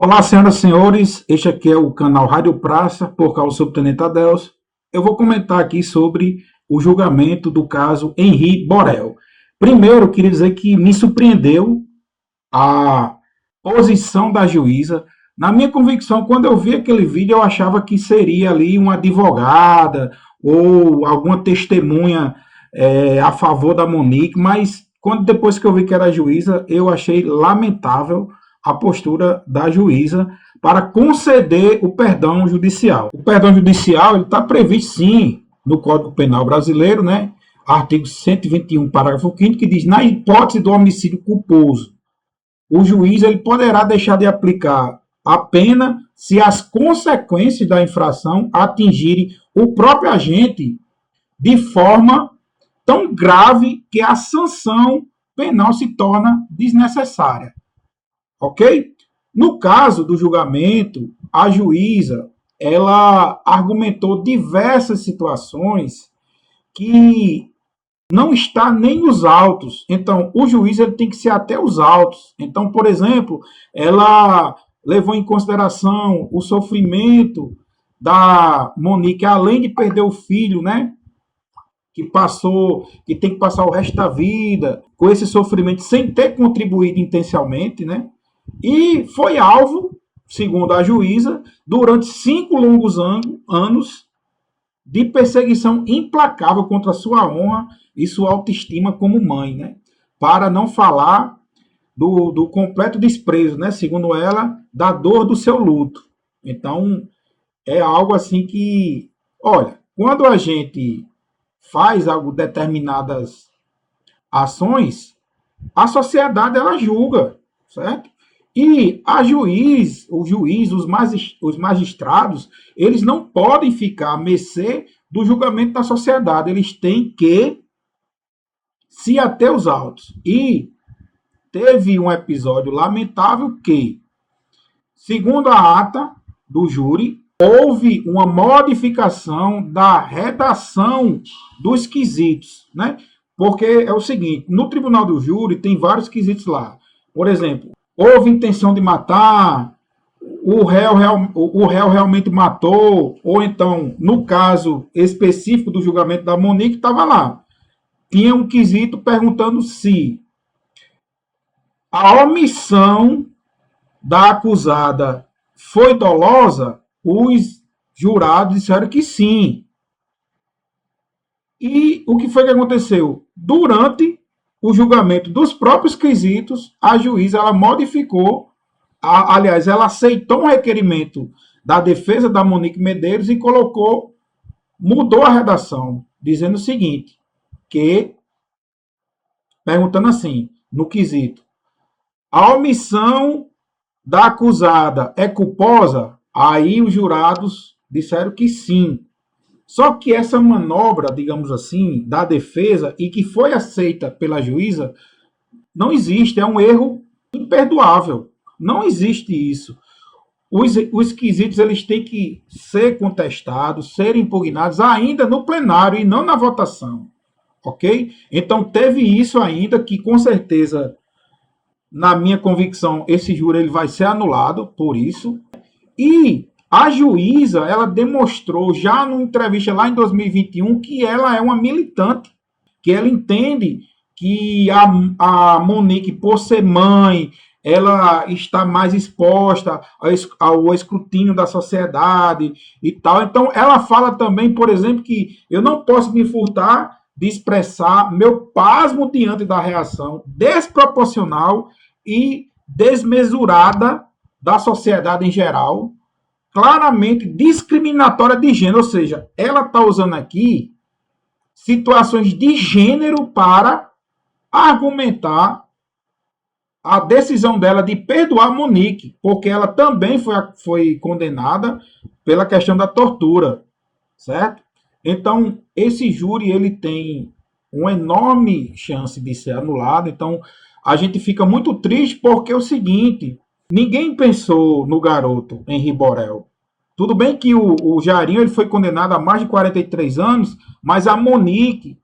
Olá, senhoras e senhores, este aqui é o canal Rádio Praça, por causa do subtenente Adelso. Eu vou comentar aqui sobre o julgamento do caso Henri Borel. Primeiro, queria dizer que me surpreendeu a posição da juíza. Na minha convicção, quando eu vi aquele vídeo, eu achava que seria ali uma advogada ou alguma testemunha a favor da Monique, mas depois que eu vi que era a juíza, eu achei lamentável a postura da juíza para conceder o perdão judicial. O perdão judicial está previsto, sim, no Código Penal brasileiro, né? Artigo 121, parágrafo 5º, que diz: na hipótese do homicídio culposo, o juiz ele poderá deixar de aplicar a pena se as consequências da infração atingirem o próprio agente de forma tão grave que a sanção penal se torna desnecessária. Ok? No caso do julgamento, a juíza ela argumentou diversas situações que não está nem nos autos. Então, o juiz ele tem que ser até os autos. Então, por exemplo, ela levou em consideração o sofrimento da Monique, além de perder o filho, né? Que tem que passar o resto da vida com esse sofrimento sem ter contribuído intencionalmente, né? E foi alvo, segundo a juíza, durante 5 longos anos de perseguição implacável contra sua honra e sua autoestima como mãe, né? Para não falar do completo desprezo, né? Segundo ela, da dor do seu luto. Então, é algo assim que, olha, quando a gente faz algo, determinadas ações, a sociedade ela julga, certo? E os magistrados, eles não podem ficar à mercê do julgamento da sociedade, eles têm que se ater aos autos. E teve um episódio lamentável que, segundo a ata do júri, houve uma modificação da redação dos quesitos, né? Porque é o seguinte, no tribunal do júri tem vários quesitos lá. Por exemplo, houve intenção de matar, o réu realmente matou, ou então, no caso específico do julgamento da Monique, estava lá. Tinha um quesito perguntando se a omissão da acusada foi dolosa. Os jurados disseram que sim. E o que foi que aconteceu? Durante o julgamento dos próprios quesitos, a juíza ela modificou, aliás, ela aceitou um requerimento da defesa da Monique Medeiros e mudou a redação, dizendo o seguinte, perguntando assim, no quesito, a omissão da acusada é culposa? Aí os jurados disseram que sim. Só que essa manobra, digamos assim, da defesa e que foi aceita pela juíza, não existe, é um erro imperdoável. Não existe isso. Os quesitos eles têm que ser contestados, serem impugnados ainda no plenário e não na votação. Ok? Então teve isso ainda que com certeza, na minha convicção, esse júri ele vai ser anulado por isso. E a juíza, ela demonstrou já numa entrevista lá em 2021 que ela é uma militante, que ela entende que a Monique, por ser mãe, ela está mais exposta ao escrutínio da sociedade e tal. Então, ela fala também, por exemplo, que eu não posso me furtar de expressar meu pasmo diante da reação desproporcional e desmesurada da sociedade em geral, claramente discriminatória de gênero, ou seja, ela está usando aqui situações de gênero para argumentar a decisão dela de perdoar Monique, porque ela também foi condenada pela questão da tortura, certo? Então, esse júri ele tem uma enorme chance de ser anulado. Então, a gente fica muito triste porque é o seguinte, ninguém pensou no garoto Henri Borel. Tudo bem que o Jairinho ele foi condenado a mais de 43 anos, mas a Monique,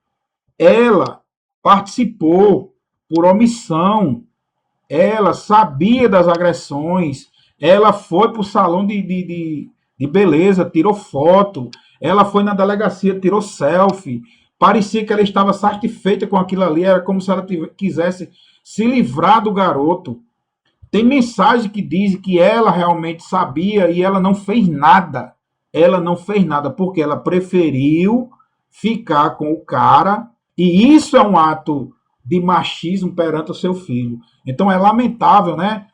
ela participou por omissão, ela sabia das agressões, Ela foi para o salão de beleza, tirou foto. Ela foi na delegacia, tirou selfie. Parecia que ela estava satisfeita com aquilo ali. Era como se ela quisesse se livrar do garoto. Tem mensagem que diz que ela realmente sabia e ela não fez nada. Ela não fez nada porque ela preferiu ficar com o cara. E isso é um ato de machismo perante o seu filho. Então é lamentável, né,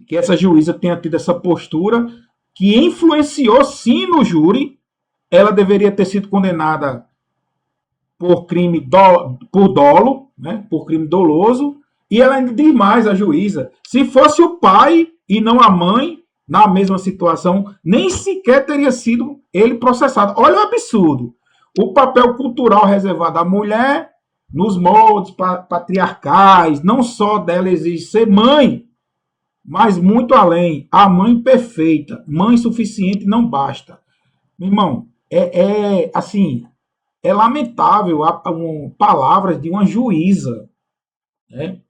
que essa juíza tenha tido essa postura que influenciou sim no júri. Ela deveria ter sido condenada por crime por dolo, né, por crime doloso. E ela ainda diz mais, a juíza, se fosse o pai e não a mãe na mesma situação, nem sequer teria sido ele processado. Olha o absurdo. O papel cultural reservado à mulher nos moldes patriarcais, não só dela exige ser mãe, mas muito além, a mãe perfeita, mãe suficiente não basta. Meu irmão, assim, é lamentável palavras de uma juíza, né?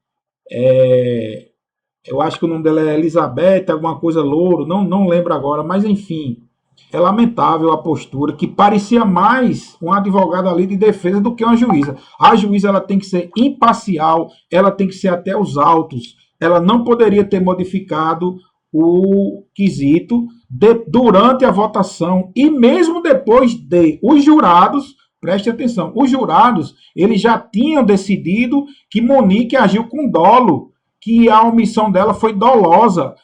Eu acho que o nome dela é Elizabeth, alguma coisa Louro, não lembro agora, mas enfim, é lamentável a postura, que parecia mais um advogado ali de defesa do que uma juíza. A juíza ela tem que ser imparcial, ela tem que ser até os autos, ela não poderia ter modificado o quesito durante a votação e mesmo depois de os jurados, preste atenção, os jurados eles já tinham decidido que Monique agiu com dolo, que a omissão dela foi dolosa.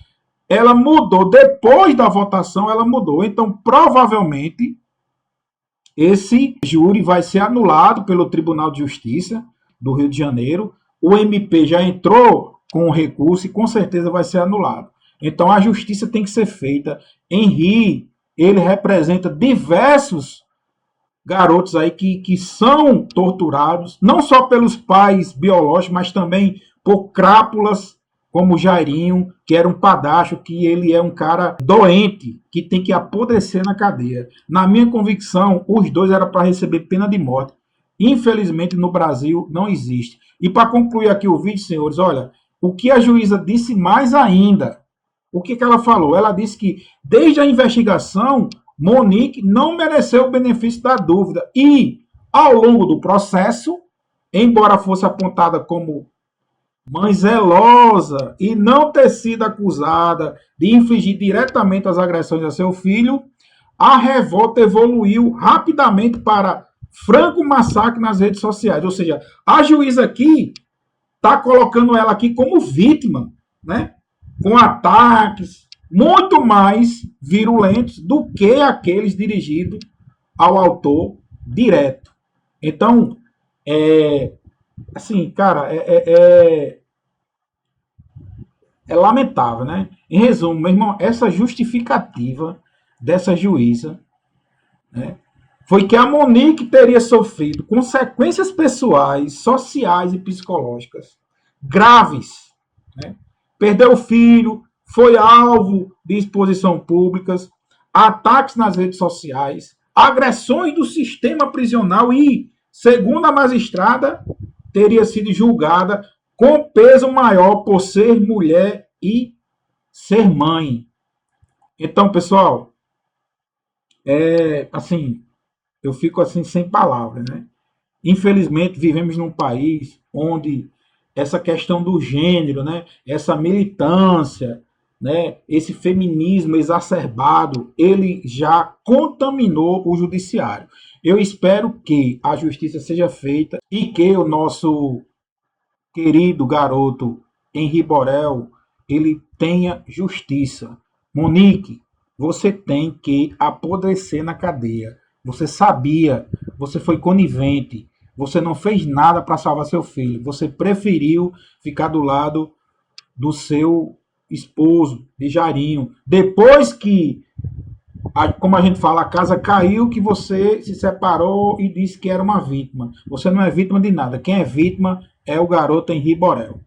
Ela mudou, depois da votação ela mudou. Então, provavelmente, esse júri vai ser anulado pelo Tribunal de Justiça do Rio de Janeiro. O MP já entrou com o recurso e com certeza vai ser anulado. Então, a justiça tem que ser feita. Henri, ele representa diversos garotos aí que são torturados, não só pelos pais biológicos, mas também por crápulas, como o Jairinho, que era um padacho, que ele é um cara doente, que tem que apodrecer na cadeia. Na minha convicção, os dois eram para receber pena de morte. Infelizmente, no Brasil, não existe. E para concluir aqui o vídeo, senhores, olha, o que a juíza disse mais ainda, o que ela falou? Ela disse que, desde a investigação, Monique não mereceu o benefício da dúvida e, ao longo do processo, embora fosse apontada como mãe zelosa e não ter sido acusada de infligir diretamente as agressões a seu filho, a revolta evoluiu rapidamente para franco massacre nas redes sociais. Ou seja, a juíza aqui está colocando ela aqui como vítima, né? Com ataques muito mais virulentos do que aqueles dirigidos ao autor direto. Então, assim, cara, é lamentável, né? Em resumo, meu irmão, essa justificativa dessa juíza, né, foi que a Monique teria sofrido consequências pessoais, sociais e psicológicas graves, né? Perdeu o filho, foi alvo de exposição públicas, ataques nas redes sociais, agressões do sistema prisional e, segundo a magistrada, teria sido julgada com peso maior por ser mulher e ser mãe. Então, pessoal, assim, eu fico assim sem palavras, né? Infelizmente, vivemos num país onde essa questão do gênero, né, essa militância, né, esse feminismo exacerbado, ele já contaminou o judiciário. Eu espero que a justiça seja feita e que o nosso querido garoto Henri Borel, ele tenha justiça. Monique, você tem que apodrecer na cadeia. Você sabia, você foi conivente, você não fez nada para salvar seu filho. Você preferiu ficar do lado do seu esposo, de Jairinho. Depois que, como a gente fala, a casa caiu, que você se separou e disse que era uma vítima. Você não é vítima de nada. Quem é vítima é o garoto Henri Borel.